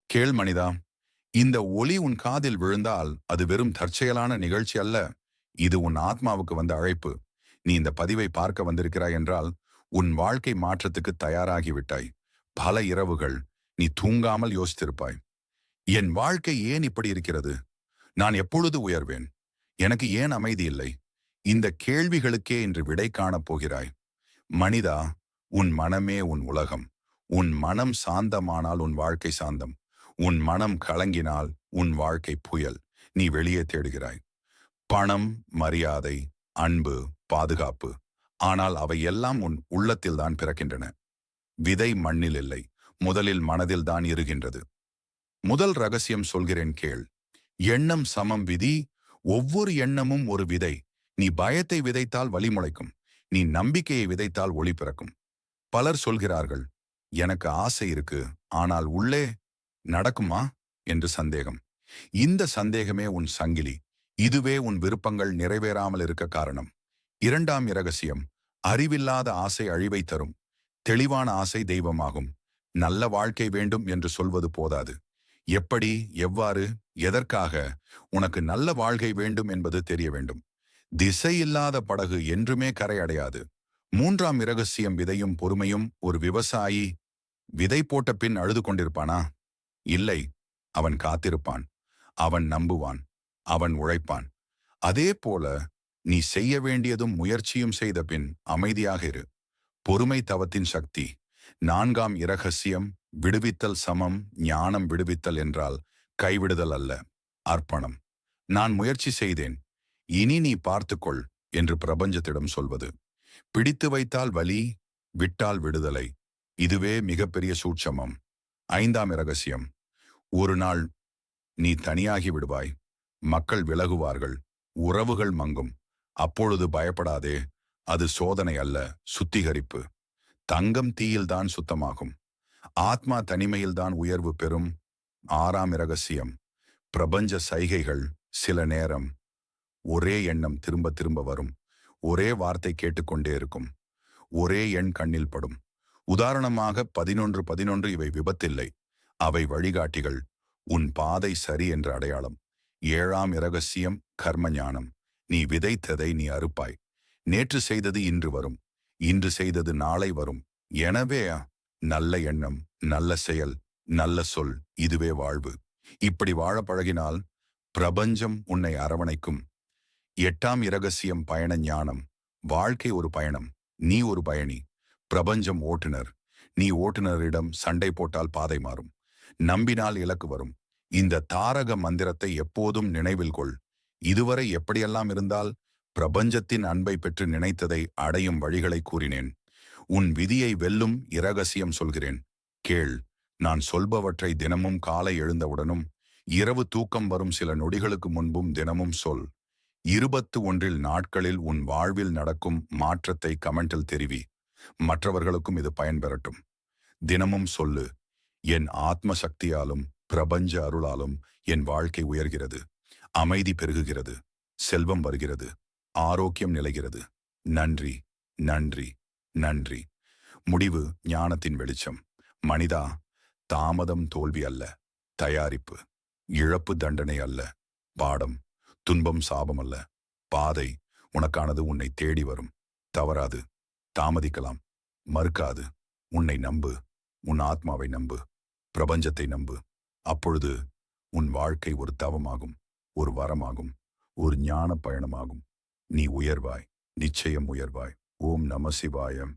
கேள் மனிதா, இந்த ஒலி உன் காதில் விழுந்தால் அது வெறும் தற்செயலான நிகழ்ச்சி அல்ல. இது உன் ஆத்மாவுக்கு வந்த அழைப்பு. நீ இந்த பதிவை பார்க்க வந்திருக்கிறாய் என்றால் உன் வாழ்க்கை மாற்றத்துக்கு தயாராகி விட்டாய். பல இரவுகள் நீ தூங்காமல் யோசித்திருப்பாய். என் வாழ்க்கை ஏன் இப்படி இருக்கிறது? நான் எப்பொழுது உயர்வேன்? எனக்கு ஏன் அமைதி இல்லை? இந்த கேள்விகளுக்கே இன்று விடை காணப் போகிறாய். மனிதா, உன் மனமே உன் உலகம். உன் மனம் சாந்தமானால் உன் வாழ்க்கை சாந்தம். உன் மனம் கலங்கினால் உன் வாழ்க்கை புயல். நீ வெளியே தேடுகிறாய். பணம், மரியாதை, அன்பு, பாதுகாப்பு. ஆனால் அவை எல்லாம் உன் உள்ளத்தில்தான் பிறக்கின்றன. விதை மண்ணில் இல்லை, முதலில் மனதில்தான் இருக்கின்றது. முதல் ரகசியம் சொல்கிறேன் கேள். எண்ணம் சமம் விதி. ஒவ்வொரு எண்ணமும் ஒரு விதை. நீ பயத்தை விதைத்தால் வலி முளைக்கும். நீ நம்பிக்கையை விதைத்தால் ஒளி பிறக்கும். பலர் சொல்கிறார்கள், எனக்கு ஆசை இருக்கு, ஆனால் உள்ளே நடக்குமா என்று சந்தேகம். இந்த சந்தேகமே உன் சங்கிலி. இதுவே உன் விருப்பங்கள் நிறைவேறாமல் இருக்க காரணம். இரண்டாம் இரகசியம், அறிவில்லாத ஆசை அழிவை தரும். தெளிவான ஆசை தெய்வமாகும். நல்ல வாழ்க்கை வேண்டும் என்று சொல்வது போதாது. எப்படி, எவ்வாறு, எதற்காக உனக்கு நல்ல வாழ்க்கை வேண்டும் என்பது தெரிய வேண்டும். திசை இல்லாத படகு என்றுமே கரை அடையாது. மூன்றாம் இரகசியம், விதையும் பொறுமையும். ஒரு விவசாயி விதை போட்ட பின் அழுது கொண்டிருப்பானா? இல்லை, அவன் காத்திருப்பான். அவன் நம்புவான். அவன் உழைப்பான். அதே போல நீ செய்ய வேண்டியதும் முயற்சியும் செய்த பின் அமைதியாக இரு. பொறுமை தவத்தின் சக்தி. நான்காம் இரகசியம், விடுவித்தல் சமம் ஞானம். விடுவித்தல் என்றால் கைவிடுதல் அல்ல, அர்ப்பணம். நான் முயற்சி செய்தேன், இனி நீ பார்த்துக்கொள் என்று பிரபஞ்சத்திடம் சொல்வது. பிடித்து வைத்தால் வலி, விட்டால் விடுதலை. இதுவே மிகப்பெரிய சூட்சமம். ஐந்தாம் இரகசியம், ஒரு நாள் நீ தனியாகி விடுவாய். மக்கள் விலகுவார்கள், உறவுகள் மங்கும். அப்பொழுது பயப்படாதே. அது சோதனை அல்ல, சுத்திகரிப்பு. தங்கம் தீயில்தான் சுத்தமாகும். ஆத்மா தனிமையில்தான் உயர்வு பெறும். ஆறாம் இரகசியம், பிரபஞ்ச சைகைகள். சில நேரம் ஒரே எண்ணம் திரும்ப திரும்ப வரும். ஒரே வார்த்தை கேட்டுக்கொண்டே இருக்கும். ஒரே எண் கண்ணில் படும். உதாரணமாக 11-11. இவை விபத்தில்லை, அவை வழிகாட்டிகள். உன் பாதை சரி என்ற அடையாளம். ஏழாம் இரகசியம், கர்ம ஞானம். நீ விதைத்ததை நீ அறுப்பாய். நேற்று செய்தது இன்று வரும், இன்று செய்தது நாளை வரும். எனவே நல்ல எண்ணம், நல்ல செயல், நல்ல சொல், இதுவே வாழ்வு. இப்படி வாழ பழகினால் பிரபஞ்சம் உன்னை அரவணைக்கும். எட்டாம் இரகசியம், பயண ஞானம். வாழ்க்கை ஒரு பயணம். நீ ஒரு பயணி, பிரபஞ்சம் ஓட்டுநர். நீ ஓட்டுநரிடம் சண்டை போட்டால் பாதை மாறும், நம்பினால் இலக்கு வரும். இந்த தாரக மந்திரத்தை எப்போதும் நினைவில் கொள். இதுவரை எப்படியெல்லாம் இருந்தால் பிரபஞ்சத்தின் அன்பை பெற்று நினைத்ததை அடையும் வழிகளை கூறினேன். உன் விதியை வெல்லும் இரகசியம் சொல்கிறேன் கேள். நான் சொல்பவற்றை தினமும் காலை எழுந்தவுடனும் இரவு தூக்கம் வரும் சில நொடிகளுக்கு முன்பும் தினமும் சொல். 21 நாட்களில் உன் வாழ்வில் நடக்கும் மாற்றத்தை கமெண்டில் தெரிவி. மற்றவர்களுக்கும் இது பயன்பெறட்டும். தினமும் சொல்லு, என் ஆத்ம சக்தியாலும் பிரபஞ்ச அருளாலும் என் வாழ்க்கை உயர்கிறது, அமைதி பெருகுகிறது, செல்வம் வருகிறது, ஆரோக்கியம் நிலைகிறது. நன்றி, நன்றி, நன்றி. முடிவு, ஞானத்தின் வெளிச்சம். மனிதா, தாமதம் தோல்வி அல்ல, தயாரிப்பு. இழப்பு தண்டனை அல்ல, பாடம். துன்பம் சாபம் அல்ல, பாதை. உனக்கானது உன்னை தேடி வரும். தவறாது, தாமதிக்கலாம், மறுக்காது. உன்னை நம்பு, உன் ஆத்மாவை நம்பு, பிரபஞ்சத்தை நம்பு. அப்பொழுது உன் வாழ்க்கை ஒரு தவமாகும், ஒரு வரமாகும், ஒரு ஞான பயணமாகும். நீ உயர்வாய், நிச்சயம் உயர்வாய். ஓம் நம சிவாயம்.